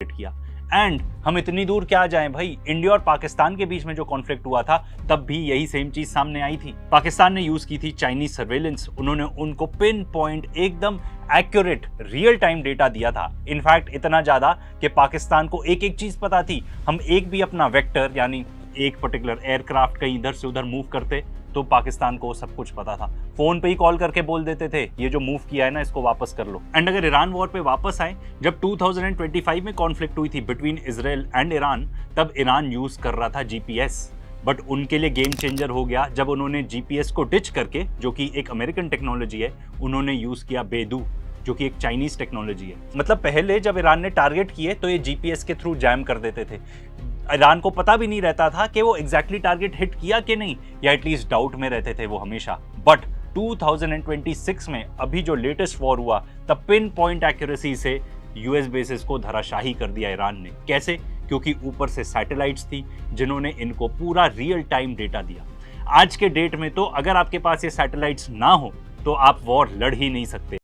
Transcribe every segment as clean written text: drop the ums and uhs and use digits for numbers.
किया। एंड हम इतनी दूर क्या जाएं भाई, इंडिया और पाकिस्तान के बीच में जो कॉन्फ्लिक्ट हुआ था तब भी यही सेम चीज सामने आई थी। पाकिस्तान ने यूज की थी चाइनीज सर्वेलेंस, उन्होंने उनको पिन पॉइंट एकदम एक्यूरेट रियल टाइम डेटा दिया था। इनफैक्ट इतना ज्यादा कि पाकिस्तान को एक एक चीज पता थी। हम एक भी अपना वेक्टर यानी एक पर्टिकुलर एयरक्राफ्ट कहीं इधर से उधर मूव करते तो पाकिस्तान को सब कुछ पता था। फोन पे ही कॉल करके बोल देते थे ये जो मूव किया है ना इसको वापस कर लो। एंड अगर ईरान वॉर पे वापस आए, जब 2025 में कॉन्फ्लिक्ट हुई थी बिटवीन इजराइल एंड ईरान, तब ईरान यूज कर रहा था जीपीएस। बट उनके लिए गेम चेंजर हो गया जब उन्होंने जीपीएस को डिच करके, जो कि एक अमेरिकन टेक्नोलॉजी है, उन्होंने यूज किया बेदू, जो कि एक चाइनीज टेक्नोलॉजी है। मतलब पहले जब ईरान ने टारगेट किए तो ये जीपीएस के थ्रू जैम कर देते थे। ईरान को पता भी नहीं रहता था कि वो एग्जैक्टली टारगेट हिट किया कि नहीं, या एटलीस्ट डाउट में रहते थे वो हमेशा। बट 2026 में अभी जो लेटेस्ट वॉर हुआ तब पिन पॉइंट एक्यूरेसी से यूएस बेसिस को धराशाही कर दिया ईरान ने। कैसे? क्योंकि ऊपर से सैटेलाइट्स थी जिन्होंने इनको पूरा रियल टाइम डेटा दिया। आज के डेट में तो अगर आपके पास ये सैटेलाइट्स ना हो तो आप वॉर लड़ ही नहीं सकते।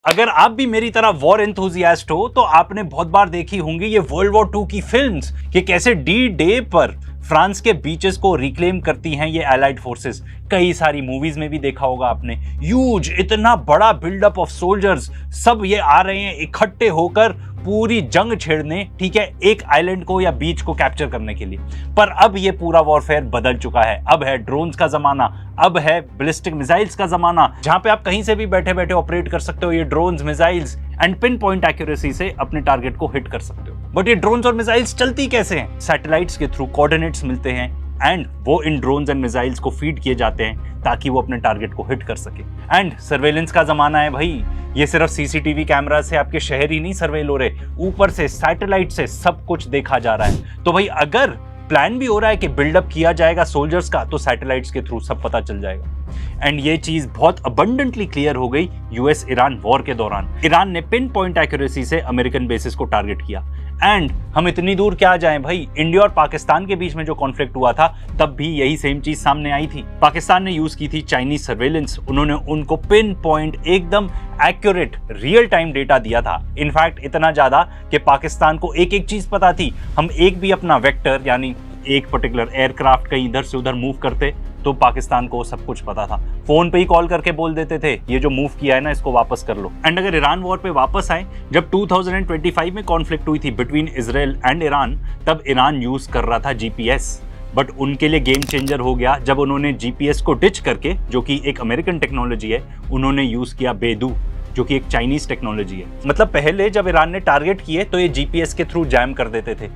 अगर आप भी मेरी तरह वॉर एंथुसियास्ट हो तो आपने बहुत बार देखी होंगी ये वर्ल्ड वॉर 2 की फिल्म्स कि कैसे डी डे पर फ्रांस के बीचेस को रिक्लेम करती हैं ये एलाइड फोर्सेस। कई सारी मूवीज में भी देखा होगा आपने, ह्यूज इतना बड़ा बिल्डअप ऑफ सोल्जर्स, सब ये आ रहे हैं इकट्ठे होकर पूरी जंग छेड़ने, ठीक है, एक आइलैंड को या बीच को कैप्चर करने के लिए। पर अब ये पूरा वॉरफेयर बदल चुका है। अब है ड्रोन्स का जमाना, अब है बैलिस्टिक मिसाइल्स का जमाना, जहां पे आप कहीं से भी बैठे बैठे ऑपरेट कर सकते हो ये drones, missiles and pin point accuracy से अपने टारगेट को हिट कर सकते हो। बट ये ड्रोन्स और मिसाइल्स चलती कैसे हैं? सैटेलाइट्स के थ्रू कोऑर्डिनेट्स मिलते हैं एंड वो इन ड्रोन्स एंड मिसाइल्स को फीड किए जाते हैं ताकि वो अपने टारगेट को हिट कर सके। एंड सर्वेलेंस का जमाना है भाई, ये सिर्फ सीसीटीवी कैमरा से आपके शहर ही नहीं सर्वेल हो रहे, ऊपर से सैटेलाइट से सब कुछ देखा जा रहा है। तो भाई अगर प्लान भी हो रहा है कि बिल्डअप किया जाएगा सोल्जर्स का, तो सैटेलाइट्स के थ्रू सब पता चल जाएगा। एंड ये चीज बहुत अबंडेंटली क्लियर हो गई यूएस ईरान वॉर के दौरान। ईरान ने पिन पॉइंट एक्यूरेसी से अमेरिकन बेसिस को टारगेट किया। एंड हम इतनी दूर क्या जाएं भाई, इंडिया और पाकिस्तान के बीच में जो कॉन्फ्लिक्ट हुआ था तब भी यही सेम चीज सामने आई थी। पाकिस्तान ने यूज की थी चाइनीज सर्वेलेंस, उन्होंने उनको पिन पॉइंट एकदम एक्यूरेट रियल टाइम डेटा दिया था। इनफैक्ट इतना ज्यादा कि पाकिस्तान को एक एक चीज पता थी। हम एक भी अपना वेक्टर यानी एक पर्टिकुलर एयरक्राफ्ट कहीं इधर से उधर मूव करते तो पाकिस्तान को सब कुछ पता था। फोन पे ही कॉल करके बोल देते थे ये जो मूव किया है ना इसको वापस कर लो। एंड अगर ईरान वॉर पे वापस आए, जब 2025 में कॉन्फ्लिक्ट हुई थी बिटवीन इजराइल एंड ईरान, तब ईरान यूज कर रहा था जीपीएस। बट उनके लिए गेम चेंजर हो गया जब उन्होंने जीपीएस को डिच करके, जो कि एक अमेरिकन टेक्नोलॉजी है, उन्होंने यूज किया बेदू, जो कि एक चाइनीज टेक्नोलॉजी है। मतलब पहले जब ईरान ने टारगेट किए तो ये जीपीएस के थ्रू जैम कर देते थे।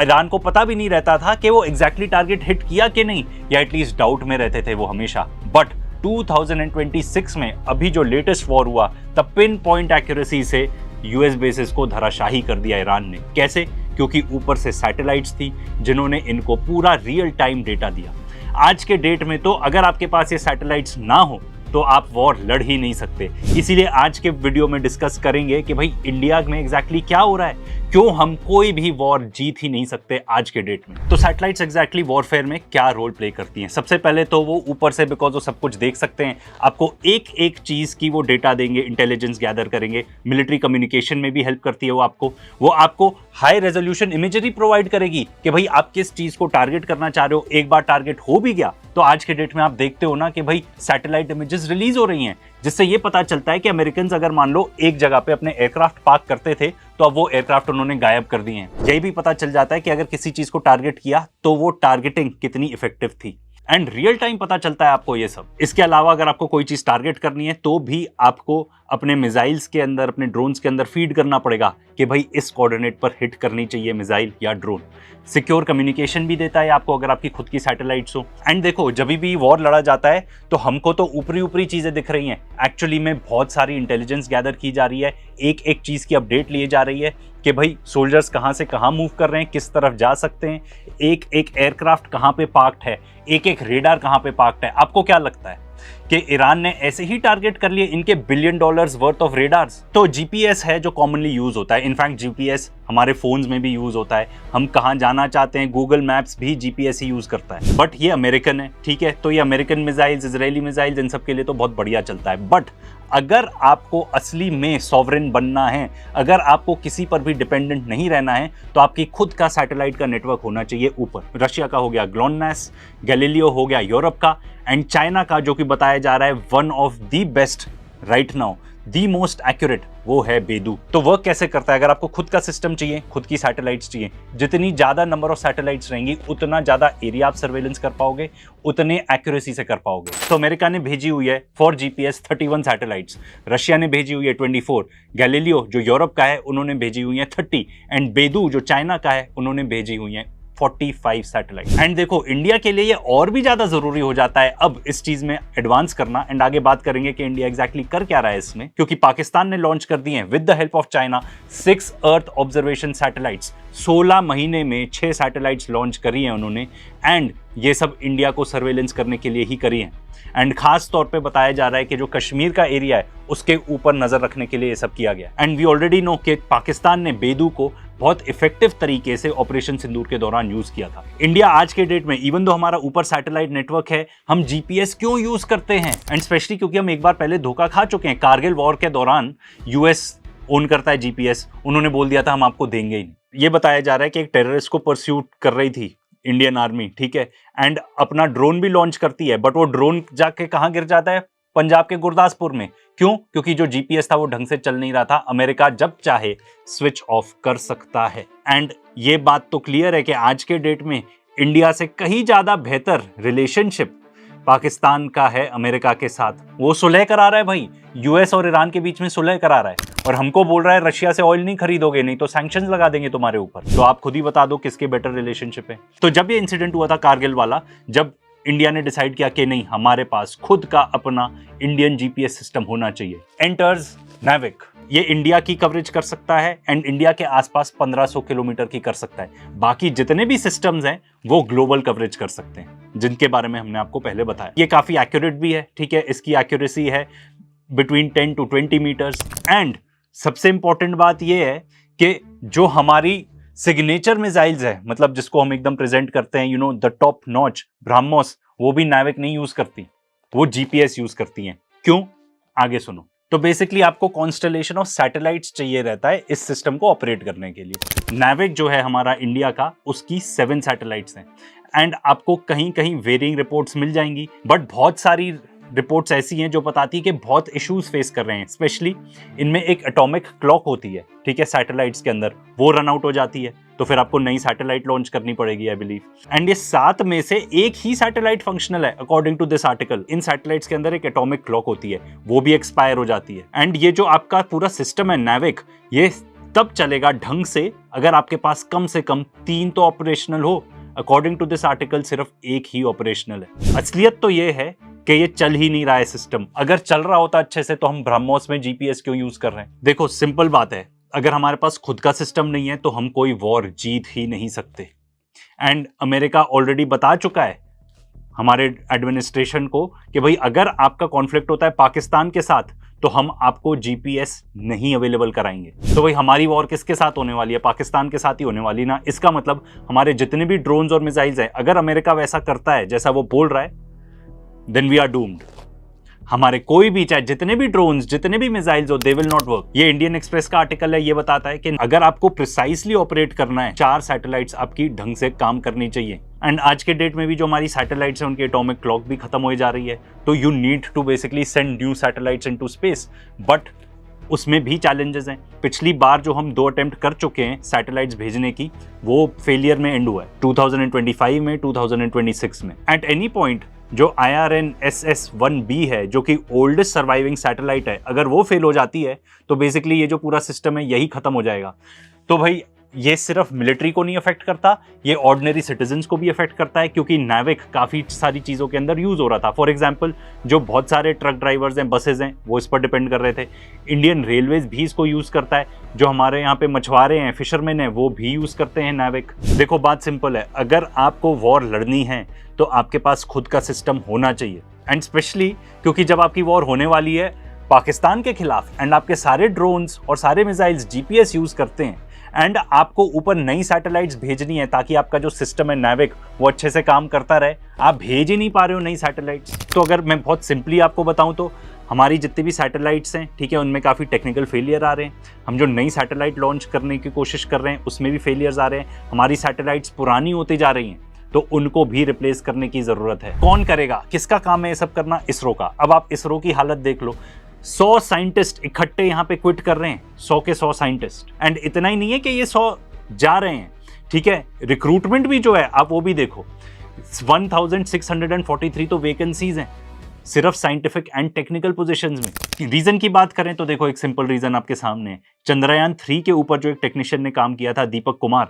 ईरान को पता भी नहीं रहता था कि वो एग्जैक्टली टारगेट हिट किया कि नहीं, या एटलीस्ट डाउट में रहते थे वो हमेशा। बट 2026 में अभी जो लेटेस्ट वॉर हुआ तब पिन पॉइंट एक्यूरेसी से यूएस बेसिस को धराशाही कर दिया ईरान ने। कैसे? क्योंकि ऊपर से सैटेलाइट्स थी जिन्होंने इनको पूरा रियल टाइम डेटा दिया। आज के डेट में तो अगर आपके पास ये सैटेलाइट्स ना हो तो आप वॉर लड़ ही नहीं सकते। इसीलिए आज के वीडियो में डिस्कस करेंगे कि भाई इंडिया में एग्जैक्टली क्या हो रहा है, क्यों हम कोई भी वॉर जीत ही नहीं सकते आज के डेट में। तो सैटेलाइट्स एग्जैक्टली वॉरफेयर में क्या रोल प्ले करती हैं? सबसे पहले तो वो ऊपर से, बिकॉज वो सब कुछ देख सकते हैं, आपको एक एक चीज की वो डेटा देंगे, इंटेलिजेंस गैदर करेंगे, मिलिट्री कम्युनिकेशन में भी हेल्प करती है वो आपको हाई रेजोल्यूशन इमेजरी प्रोवाइड करेगी कि भाई आप किस चीज को टारगेट करना चाह रहे हो। एक बार टारगेट हो भी गया तो आज के डेट में आप देखते हो ना कि भाई सैटेलाइट इमेजेस रिलीज हो रही हैं, जिससे ये पता चलता है कि अमेरिकन अगर मान लो एक जगह पे अपने एयरक्राफ्ट पार्क करते थे तो अब वो एयरक्राफ्ट उन्होंने गायब कर दिए हैं। यही भी पता चल जाता है कि अगर किसी चीज को टारगेट किया तो वो टारगेटिंग कितनी इफेक्टिव थी। एंड रियल टाइम पता चलता है आपको ये सब। इसके अलावा अगर आपको कोई चीज टारगेट करनी है तो भी आपको अपने मिसाइल्स के अंदर, अपने ड्रोन्स के अंदर फीड करना पड़ेगा कि भाई इस कोऑर्डिनेट पर हिट करनी चाहिए मिसाइल या ड्रोन। सिक्योर कम्युनिकेशन भी देता है आपको अगर आपकी खुद की सैटेलाइट्स हो। एंड देखो, जब भी वॉर लड़ा जाता है तो हमको तो ऊपरी ऊपरी चीजें दिख रही हैं, एक्चुअली में बहुत सारी इंटेलिजेंस गैदर की जा रही है, एक एक चीज की अपडेट लिए जा रही है कि भाई सोल्जर्स कहाँ से कहाँ मूव कर रहे हैं, किस तरफ जा सकते हैं, एक एक एयरक्राफ्ट कहाँ पे पार्क्ड है, एक एक रेडार कहाँ पे पार्क्ड है। आपको क्या लगता है कि ईरान ने ऐसे ही टारगेट कर लिए इनके $billion वर्थ ऑफ रेडार्स? तो जीपीएस है जो कॉमनली यूज होता है। इनफैक्ट जीपीएस हमारे फोन्स में भी यूज होता है। हम कहाँ जाना चाहते हैं, गूगल मैप्स भी जीपीएस ही यूज करता है। बट ये अमेरिकन है, ठीक है, तो ये अमेरिकन मिसाइल्स, इजरायली मिसाइल्स, इन सब के लिए तो बहुत बढ़िया चलता है। बट अगर आपको असली में सॉवरेन बनना है, अगर आपको किसी पर भी डिपेंडेंट नहीं रहना है, तो आपकी खुद का सैटेलाइट का नेटवर्क होना चाहिए ऊपर। रशिया का हो गया ग्लोनास, गैलीलियो हो गया यूरोप का, एंड चाइना का जो कि बताया जा रहा है one of the best right now, the most accurate, वो है बेदू। तो वर्क कैसे करता है? अगर आपको खुद का सिस्टम चाहिए, खुद की सैटेलाइट्स चाहिए, जितनी ज्यादा नंबर ऑफ सैटेलाइट्स रहेंगी उतना ज्यादा एरिया आप सर्वेलेंस कर पाओगे, उतने एक्यूरेसी से कर पाओगे। तो अमेरिका ने भेजी हुई है फॉर जीपीएस 31 सैटेलाइट्स, रशिया ने भेजी हुई है 24, गैलीलियो जो यूरोप का है उन्होंने भेजी हुई है 30, एंड बेदू जो चाइना का है उन्होंने भेजी हुई है 45 सैटेलाइट। एंड देखो इंडिया के लिए ये और भी ज्यादा जरूरी हो जाता है अब इस चीज में एडवांस करना, एंड आगे बात करेंगे कि इंडिया एग्जैक्टली कर क्या रहा है इसमें, क्योंकि पाकिस्तान ने लॉन्च कर दिए हैं with the help of China 6 earth observation satellites. 16 महीने में 6 सैटेलाइट्स लॉन्च करी हैं उन्होंने, एंड ये सब इंडिया को सर्वेलेंस करने के लिए ही करी हैं। एंड खास तौर पे बताया जा रहा है कि जो कश्मीर का एरिया है उसके ऊपर नजर रखने के लिए ये सब किया गया। एंड वी ऑलरेडी नो कि पाकिस्तान ने बेदू को बहुत इफेक्टिव तरीके से ऑपरेशन सिंदूर के दौरान यूज किया था। इंडिया आज के डेट में इवन दो हमारा ऊपर सैटेलाइट नेटवर्क है, हम जीपीएस क्यों यूज करते हैं? एंड स्पेशली क्योंकि हम एक बार पहले धोखा खा चुके हैं। कारगिल वॉर के दौरान यूएस ओन करता है जीपीएस, उन्होंने बोल दिया था हम आपको देंगे ही नहीं। ये बताया जा रहा है कि एक टेररिस्ट को परस्यूट कर रही थी इंडियन आर्मी, ठीक है, एंड अपना ड्रोन भी लॉन्च करती है, बट वो ड्रोन जाके कहां गिर जाता है? पंजाब के गुरदासपुर में। क्यों? क्योंकि जो जीपीएस था वो ढंग से चल नहीं रहा था। अमेरिका जब चाहे स्विच ऑफ कर सकता है। एंड ये बात तो क्लियर है कि आज के डेट में इंडिया से कहीं ज्यादा बेहतर रिलेशनशिप पाकिस्तान का है अमेरिका के साथ। वो सुलह करा रहा है भाई, यूएस और ईरान के बीच में सुलह करा रहा है, और हमको बोल रहा है रशिया से ऑयल नहीं खरीदोगे, नहीं तो सैंक्शंस लगा देंगे तुम्हारे ऊपर। तो आप खुद ही बता दो किसके बेटर रिलेशनशिप है। तो जब ये इंसिडेंट हुआ था कारगिल वाला, जब इंडिया ने डिसाइड किया कि नहीं हमारे पास खुद का अपना इंडियन जीपीएस सिस्टम होना चाहिए, एंटर्स नाविक। ये इंडिया की कवरेज कर सकता है एंड इंडिया के आसपास 1500 किलोमीटर की कर सकता है। बाकी जितने भी सिस्टम्स हैं वो ग्लोबल कवरेज कर सकते हैं, जिनके बारे में हमने आपको पहले बताया। ये काफी एक्यूरेट भी है, ठीक है, इसकी एक्यूरेसी है बिटवीन 10 to 20 मीटर्स। एंड सबसे इंपॉर्टेंट बात यह है कि जो हमारी सिग्नेचर मिसाइल्स है, मतलब जिसको हम एकदम प्रेजेंट करते हैं, you know the top notch BrahMos, वो भी नाविक नहीं यूज करती, वो जीपीएस यूज करती हैं। क्यों? आगे सुनो। तो बेसिकली आपको कॉन्स्टलेशन ऑफ सैटेलाइट्स चाहिए रहता है इस सिस्टम को ऑपरेट करने के लिए। नाविक जो है हमारा इंडिया का, उसकी 7 सैटेलाइट्स हैं, एंड आपको कहीं कहीं वेरिंग रिपोर्ट्स मिल जाएंगी, बट बहुत सारी रिपोर्ट्स ऐसी हैं जो बताती है कि बहुत इश्यूज फेस कर रहे हैं। स्पेशली इनमें एक एटॉमिक क्लॉक होती है, ठीक है, सैटेलाइट्स के अंदर, वो रन आउट हो जाती है, तो फिर आपको नई सैटेलाइट लॉन्च करनी पड़ेगी आई बिलीव। एंड ये 7 में से एक ही सैटेलाइट फंक्शनल है अकॉर्डिंग टू दिस आर्टिकल। इन सैटेलाइट्स के अंदर एक एटॉमिक क्लॉक होती है, वो भी एक्सपायर हो जाती है। एंड ये जो आपका पूरा सिस्टम है नाविक, ये तब चलेगा ढंग से अगर आपके पास कम से कम 3 तो ऑपरेशनल हो। अकॉर्डिंग टू दिस आर्टिकल सिर्फ एक ही ऑपरेशनल है। असलियत तो ये है कि ये चल ही नहीं रहा है सिस्टम। अगर चल रहा होता अच्छे से तो हम ब्रह्मोस में जीपीएस क्यों यूज कर रहे हैं? देखो सिंपल बात है, अगर हमारे पास खुद का सिस्टम नहीं है तो हम कोई वॉर जीत ही नहीं सकते। एंड अमेरिका ऑलरेडी बता चुका है हमारे एडमिनिस्ट्रेशन को कि भाई अगर आपका कॉन्फ्लिक्ट होता है पाकिस्तान के साथ तो हम आपको जीपीएस नहीं अवेलेबल कराएंगे। तो भाई हमारी वॉर किसके साथ होने वाली है? पाकिस्तान के साथ ही होने वाली ना। इसका मतलब हमारे जितने भी ड्रोन्स और मिसाइल्स हैं, अगर अमेरिका वैसा करता है जैसा वो बोल रहा है, देन वी आर डूम्ड। हमारे कोई भी, चाहे जितने भी ड्रोन्स, जितने भी मिसाइल्स हो, दे विल नॉट वर्क। ये इंडियन एक्सप्रेस का आर्टिकल है, ये बताता है कि अगर आपको प्रिसाइसली ऑपरेट करना है, 4 सैटेलाइट्स आपकी ढंग से काम करनी चाहिए। एंड आज के डेट में भी जो हमारी सैटेलाइट्स हैं उनकी एटॉमिक क्लॉक भी खत्म हो जा रही है, तो you need to basically send new satellites into space. But उसमें भी चैलेंजेस हैं। पिछली बार जो हम 2 अटेम्प्ट कर चुके हैं सैटेलाइट्स भेजने की, वो फेलियर में एंड हुआ है 2025 में, 2026 में। एट एनी पॉइंट जो IRNSS-1B है, जो कि ओल्डेस्ट सर्वाइविंग सैटेलाइट है, अगर वो फेल हो जाती है तो बेसिकली ये जो पूरा सिस्टम है यही खत्म हो जाएगा। तो भाई ये सिर्फ मिलिट्री को नहीं अफेक्ट करता, ये ऑर्डिनरी सिटीजन्स को भी अफेक्ट करता है, क्योंकि नाविक काफ़ी सारी चीज़ों के अंदर यूज़ हो रहा था। फॉर एग्जांपल जो बहुत सारे ट्रक ड्राइवर्स हैं, बसेज हैं, वो इस पर डिपेंड कर रहे थे। इंडियन रेलवेज भी इसको यूज़ करता है। जो हमारे यहाँ पे मछुआरे हैं, फिशरमैन हैं, वो भी यूज़ करते हैं नाविक। देखो बात सिंपल है, अगर आपको वॉर लड़नी है तो आपके पास खुद का सिस्टम होना चाहिए। एंड स्पेशली क्योंकि जब आपकी वॉर होने वाली है पाकिस्तान के खिलाफ, एंड आपके सारे ड्रोन्स और सारे मिसाइल्स जीपीएस यूज़ करते हैं, एंड आपको ऊपर नई सैटेलाइट्स भेजनी है ताकि आपका जो सिस्टम है नाविक वो अच्छे से काम करता रहे, आप भेज ही नहीं पा रहे हो नई सैटेलाइट्स। तो अगर मैं बहुत सिंपली आपको बताऊं तो हमारी जितनी भी सैटेलाइट्स हैं, ठीक है, उनमें काफ़ी टेक्निकल फेलियर आ रहे हैं। हम जो नई सैटेलाइट लॉन्च करने की कोशिश कर रहे हैं उसमें भी फेलियर्स आ रहे हैं। हमारी सैटेलाइट्स पुरानी होती जा रही हैं, तो उनको भी रिप्लेस करने की ज़रूरत है। कौन करेगा, किसका काम है ये सब करना? इसरो का। अब आप इसरो की हालत देख लो, 100 साइंटिस्ट इकट्ठे यहाँ पे क्विट कर रहे हैं, 100 के 100 साइंटिस्ट। एंड इतना ही नहीं है कि ये 100 जा रहे हैं, ठीक है, रिक्रूटमेंट भी जो है आप वो भी देखो, 1643 तो वैकेंसीज हैं सिर्फ साइंटिफिक एंड टेक्निकल पोजीशंस में। रीजन की बात करें तो देखो, एक सिंपल रीजन आपके सामने है। चंद्रयान 3 के ऊपर जो एक टेक्नीशियन ने काम किया था, दीपक कुमार,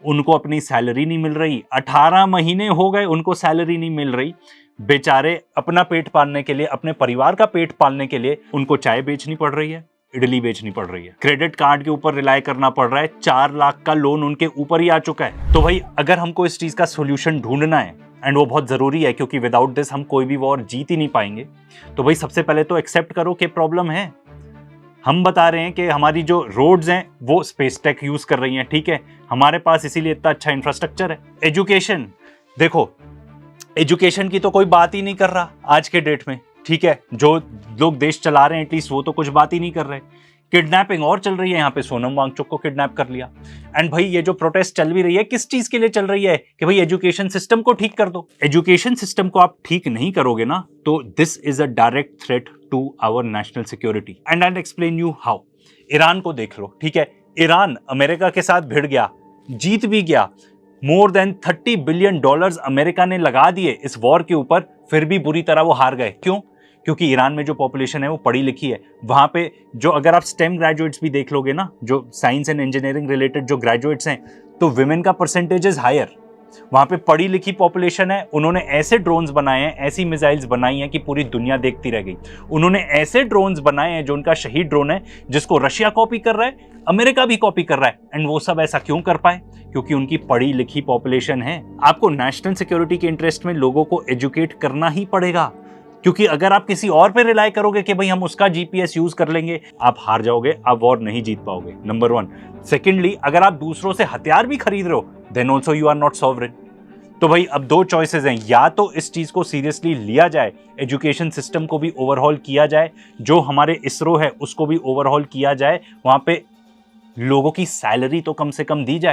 उनको अपनी सैलरी नहीं मिल रही। 18 महीने हो गए उनको सैलरी नहीं मिल रही। बेचारे अपना पेट पालने के लिए, अपने परिवार का पेट पालने के लिए उनको चाय बेचनी पड़ रही है, इडली बेचनी पड़ रही है, क्रेडिट कार्ड के ऊपर रिलाय करना पड़ रहा है। 4 लाख का लोन उनके ऊपर ही आ चुका है। तो भाई अगर हमको इस चीज का सोल्यूशन ढूंढना है, एंड वो बहुत जरूरी है क्योंकि विदाउट दिस हम कोई भी वॉर जीत ही नहीं पाएंगे, तो भाई सबसे पहले तो एक्सेप्ट करो कि प्रॉब्लम है। हम बता रहे हैं कि हमारी जो रोड्स हैं वो स्पेस टेक यूज कर रही हैं, ठीक है, हमारे पास इसीलिए इतना अच्छा इंफ्रास्ट्रक्चर है। एजुकेशन देखो, एजुकेशन की तो कोई बात ही नहीं कर रहा आज के डेट में, ठीक है, जो लोग देश चला रहे हैं एटलीस्ट वो तो कुछ बात ही नहीं कर रहे। किडनैपिंग और चल रही है, यहाँ पे सोनम वांगचुक को किडनैप कर लिया। एंड भाई ये जो प्रोटेस्ट चल भी रही है, किस चीज के लिए चल रही है? कि भाई एजुकेशन सिस्टम को ठीक कर दो। एजुकेशन सिस्टम को आप ठीक नहीं करोगे ना, तो this is a direct threat to our national security, and I explain you how. Iran को देख लो, ठीक है, ईरान अमेरिका के साथ भिड़ गया, जीत भी गया, मोर देन $30 बिलियन अमेरिका ने लगा दिए इस वॉर के ऊपर, फिर भी बुरी तरह वो हार गए। क्यों? क्योंकि ईरान में जो पॉपुलेशन है वो पढ़ी लिखी है। वहां पे जो, अगर आप स्टेम ग्रेजुएट्स भी देख लोगे ना, जो साइंस एंड इंजीनियरिंग रिलेटेड जो ग्रेजुएट्स हैं, तो विमेन का परसेंटेज इज हायर। वहां पे पढ़ी लिखी पॉपुलेशन है। उन्होंने ऐसे ड्रोन्स बनाए हैं, ऐसी मिसाइल्स बनाई हैं कि पूरी दुनिया देखती रह गई। उन्होंने ऐसे ड्रोन्स बनाए हैं, जो उनका शहीद ड्रोन है, जिसको रशिया कॉपी कर रहा है, अमेरिका भी कॉपी कर रहा है। एंड वो सब ऐसा क्यों कर पाए? क्योंकि उनकी पढ़ी लिखी पॉपुलेशन है। आपको नेशनल सिक्योरिटी के इंटरेस्ट में लोगों को एजुकेट करना ही पड़ेगा, क्योंकि अगर आप किसी और पे रिलाय करोगे कि भाई हम उसका जीपीएस यूज कर लेंगे, आप हार जाओगे, आप वॉर नहीं जीत पाओगे, नंबर 1। सेकेंडली, अगर आप दूसरों से हथियार भी खरीद रहे हो, then also you are not sovereign. तो भाई अब 2 चॉइसेस हैं, या तो इस चीज को सीरियसली लिया जाए, एजुकेशन सिस्टम को भी ओवरहॉल किया जाए, जो हमारे इसरो है उसको भी ओवरहॉल किया जाए, वहां पे लोगों की सैलरी तो कम से कम दी जाए।